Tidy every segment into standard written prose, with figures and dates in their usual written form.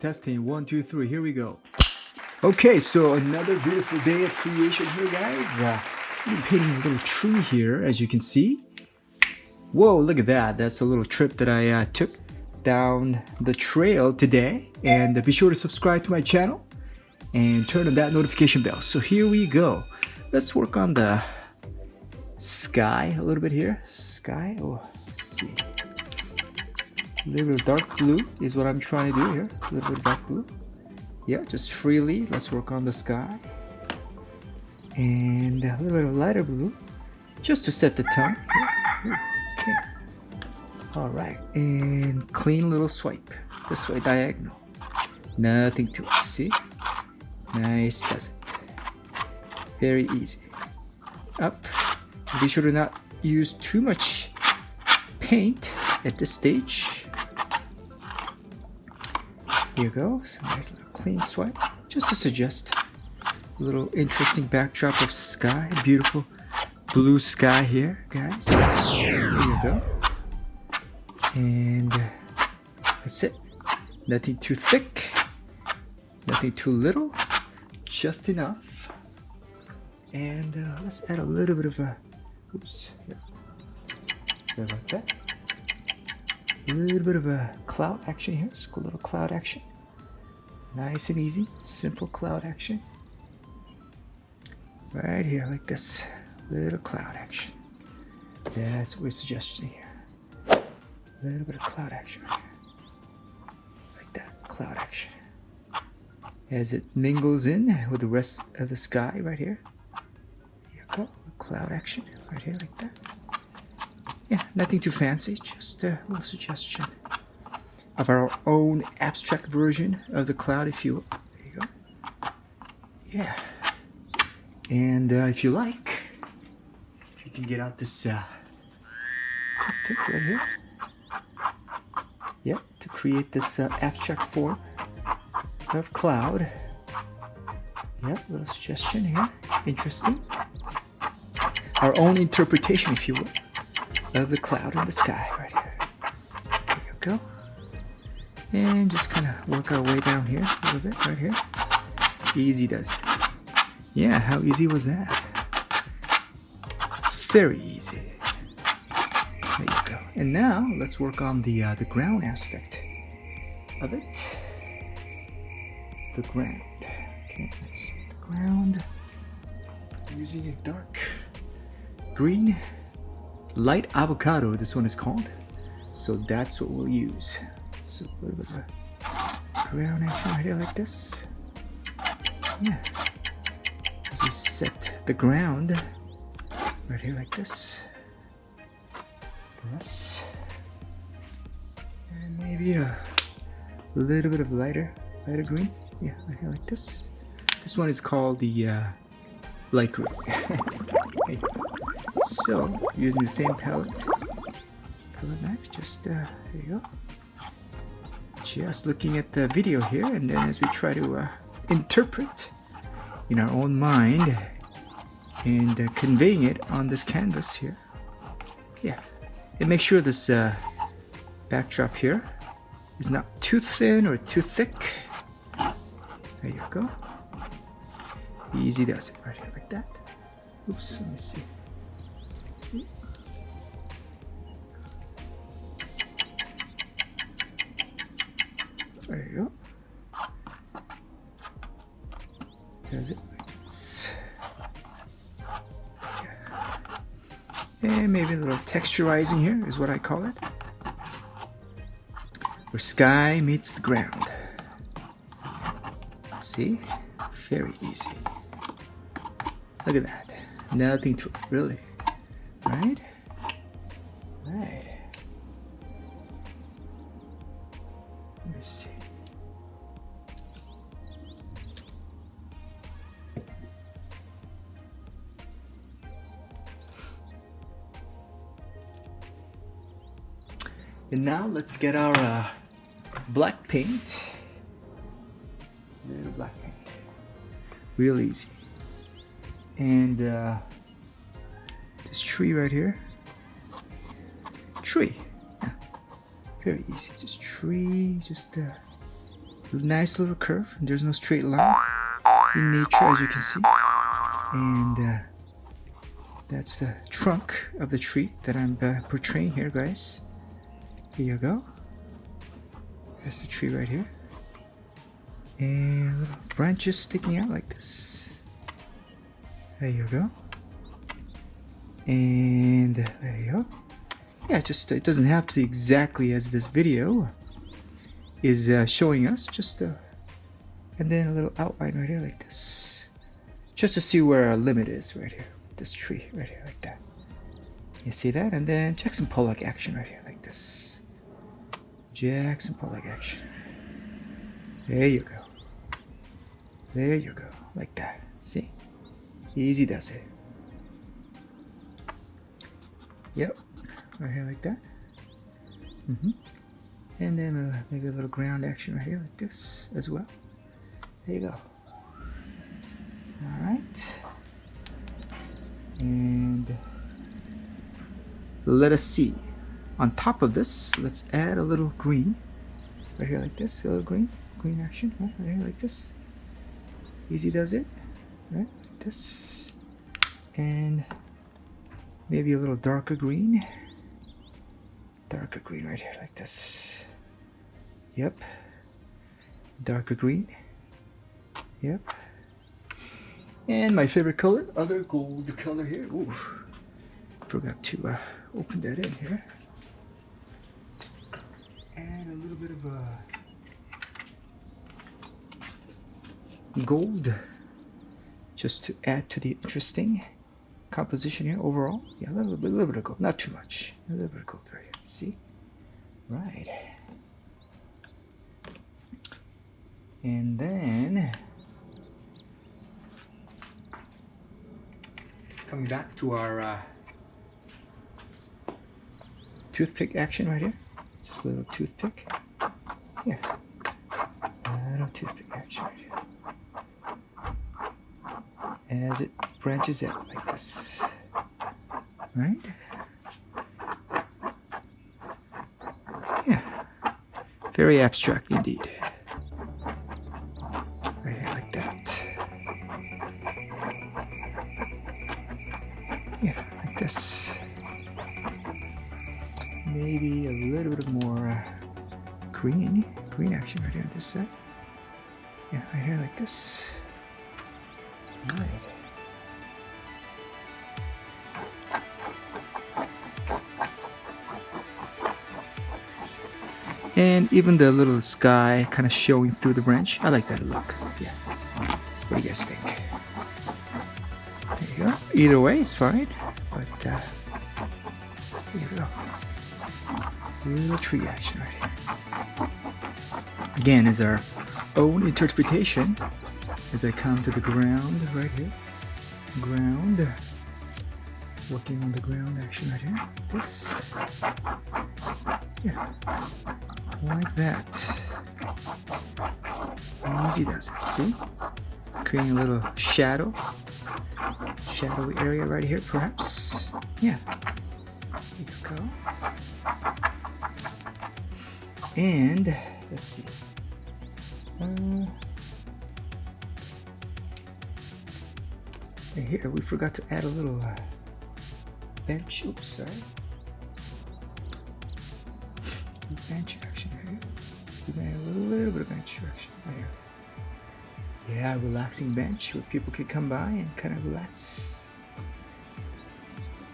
Testing, 1, 2, 3, here we go. Okay, so another beautiful day of creation here, guys. I'm painting a little tree here, as you can see. Whoa, look at that. That's a little trip that I took down the trail today. And be sure to subscribe to my channel and turn on that notification bell. So here we go. Let's work on the sky a little bit here. Sky, oh, let's see. A little bit of dark blue is what I'm trying to do here. A little bit of dark blue. Yeah, just freely. Let's work on the sky. And a little bit of lighter blue, just to set the tone. Okay. All right, and clean little swipe. This way, diagonal. Nothing to it. See? Nice, does it? Very easy. Up. Be sure to not use too much paint at this stage. Here you go. So nice little clean swipe, just to suggest a little interesting backdrop of sky. Beautiful blue sky here, guys. There you go. And that's it. Nothing too thick, nothing too little, just enough. And let's add a little bit of a, oops, yeah. Sorry about that. A little bit of a cloud action here. Just a little cloud action. Nice and easy, simple cloud action. Right here, like this. Little cloud action. That's what we're suggesting here. A little bit of cloud action right here. Like that, cloud action. As it mingles in with the rest of the sky right here. Here you go, cloud action right here like that. Yeah, nothing too fancy, just a little suggestion of our own abstract version of the cloud, if you will. There you go. Yeah. And if you like, you can get out this toothpick right here. Yep, to create this abstract form of cloud. Yep, little suggestion here. Interesting. Our own interpretation, if you will, of the cloud in the sky right here. There you go. And just kind of work our way down here a little bit right here. Easy does it. Yeah, how easy was that? Very easy. There you go. And now let's work on the ground aspect of it. The ground. Okay, let's see. The ground. Using a dark green, light avocado. This one is called. So that's what we'll use. So a little bit of a ground action right here like this. Yeah. We set the ground right here like this for us, and maybe a little bit of lighter green, yeah, right here like this. This one is called the light green. So using the same palette knife, just there you go, just looking at the video here, and then as we try to interpret in our own mind and conveying it on this canvas here. Yeah, and make sure this backdrop here is not too thin or too thick. There you go. Easy does it right here like that. Oops, let me see. There you go. Does it? And maybe a little texturizing here is what I call it. Where sky meets the ground. See? Very easy. Look at that. Nothing to it, really. Right? Right. Let me see. And now let's get our black paint. Little black paint. Real easy. And this tree right here. Tree. Yeah. Very easy. Just tree. Just Nice little curve. There's no straight line in nature, as you can see. And that's the trunk of the tree that I'm portraying here, guys. Here you go. That's the tree right here. And little branches sticking out like this. There you go. And there you go. Yeah, just it doesn't have to be exactly as this video is showing us. Just and then a little outline right here like this, just to see where our limit is right here. This tree right here like that. You see that? And then Jackson Pollock action right here like this. Jackson Pollock action. There you go. There you go. Like that. See? Easy does it. Yep. Right here like that. And then maybe a little ground action right here like this as well. There you go. Alright. And let us see. On top of this, let's add a little green. Right here like this. A little green. Green action. Right here like this. Easy does it. Right? Like this. And maybe a little darker green. Darker green right here like this. Yep. Darker green. Yep. And my favorite color, other gold color here. Ooh. Forgot to open that in here. And a little bit of gold, just to add to the interesting composition here overall. Yeah, a little bit of gold, not too much. A little bit of gold right here. See? Right. And then coming back to our toothpick action right here. Just a little toothpick. Yeah. A little toothpick action right here. As it branches out like this. Right? Yeah. Very abstract indeed. Right here like that. Yeah, like this. Maybe a little bit more green action right here on this side. Yeah, right here like this. Right. And even the little sky kind of showing through the branch. I like that look. Yeah. What do you guys think? There you go. Either way is fine. But there you go. Little tree action right here. Again, is our own interpretation as I come to the ground right here. Ground. Working on the ground action right here. This. Yeah. Like that. Easy does it. See? Creating a little shadow. Shadowy area right here, perhaps. Yeah. There you go. And let's see. Here we forgot to add a little bench. Oops, sorry. Bench action here. We got a little bit of bench action right here. Yeah, relaxing bench where people can come by and kind of relax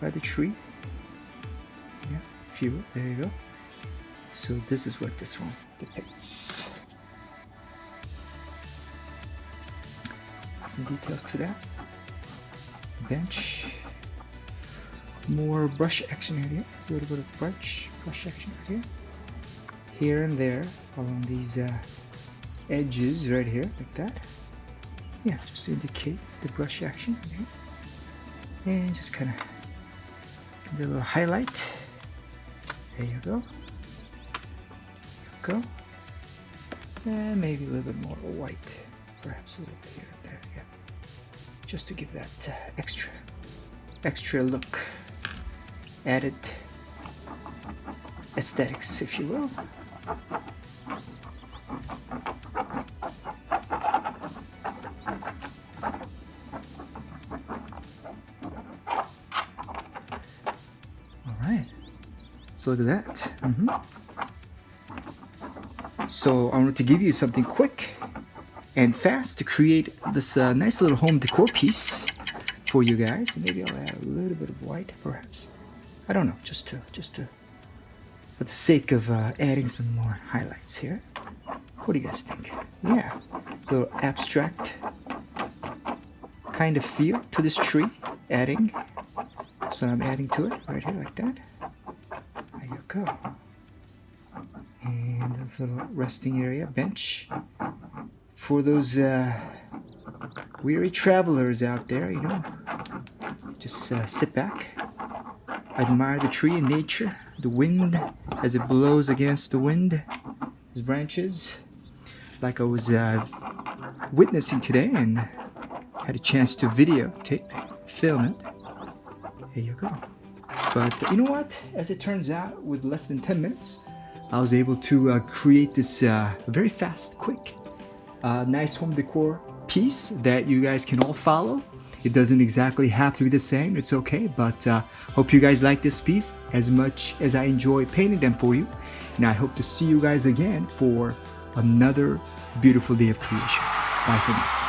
by the tree. Yeah, if you will. There you go. So this is what this one depicts. Some details to that. Bench. More brush action here. A little bit of brush action right here. Here and there along these edges right here, like that. Yeah, just to indicate the brush action here. And just kind of give it a little highlight. There you go. Go. And maybe a little bit more white, perhaps a little bit here and there, yeah. Just to give that extra look, added aesthetics, if you will. So look at that. So I wanted to give you something quick and fast to create this nice little home decor piece for you guys. Maybe I'll add a little bit of white, perhaps. I don't know, just to for the sake of adding some more highlights here. What do you guys think? Yeah, a little abstract kind of feel to this tree. Adding, so I'm adding to it right here like that. There you go. And a little resting area, bench for those weary travelers out there, you know. Just sit back, admire the tree and nature, the wind as it blows against the wind, its branches, like I was witnessing today and had a chance to videotape, film it. There you go. But you know what? As it turns out, with less than 10 minutes, I was able to create this very fast, quick, nice home decor piece that you guys can all follow. It doesn't exactly have to be the same, it's okay, but hope you guys like this piece as much as I enjoy painting them for you. And I hope to see you guys again for another beautiful day of creation. Bye for now.